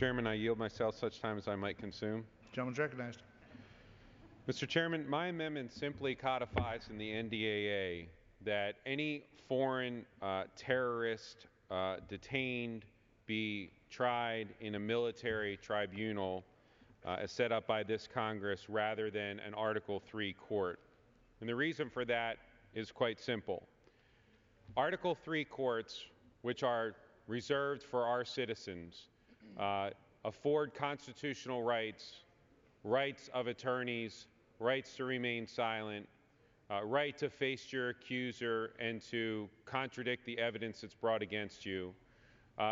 Chairman, I yield myself such time as I might consume. Gentleman's recognized. Mr. Chairman, my amendment simply codifies in the NDAA that any foreign terrorist detained be tried in a military tribunal as set up by this Congress rather than an Article III court. And the reason for that is quite simple. Article III courts, which are reserved for our citizens, afford constitutional rights, rights of attorneys, rights to remain silent, right to face your accuser and to contradict the evidence that's brought against you,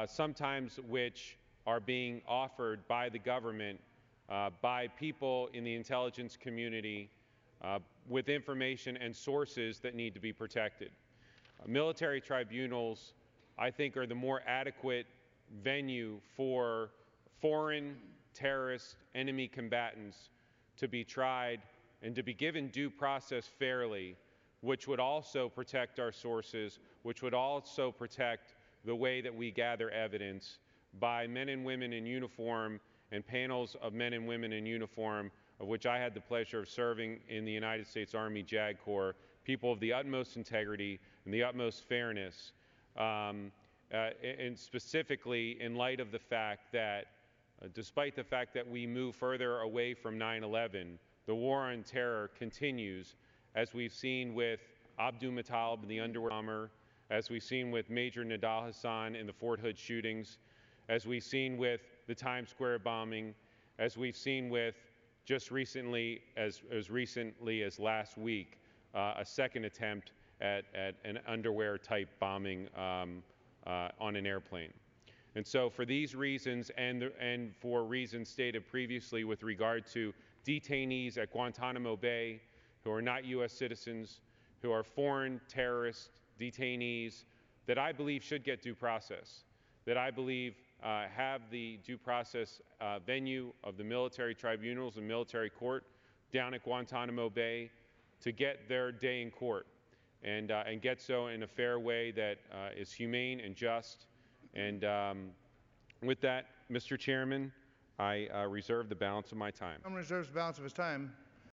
sometimes which are being offered by the government, by people in the intelligence community, with information and sources that need to be protected. Military tribunals, I think, are the more adequate venue for foreign terrorist enemy combatants to be tried and to be given due process fairly, which would also protect our sources, which would also protect the way that we gather evidence by men and women in uniform and panels of men and women in uniform, of which I had the pleasure of serving in the United States Army JAG Corps, people of the utmost integrity and the utmost fairness, and specifically in light of the fact that despite the fact that we move further away from 9/11, the war on terror continues, as we've seen with Abdul Muttalib and the underwear bomber, as we've seen with Major Nidal Hassan in the Fort Hood shootings, as we've seen with the Times Square bombing, as we've seen with just recently, as recently as last week, a second attempt at an underwear-type bombing on an airplane. And so for these reasons and for reasons stated previously with regard to detainees at Guantanamo Bay who are not U.S. citizens, who are foreign terrorist detainees that I believe should get due process, that I believe have the due process venue of the military tribunals and military court down at Guantanamo Bay to get their day in court and get so in a fair way that is humane and just. And with that, Mr. Chairman, I reserve the balance of my time. I'm reserves the balance of his time.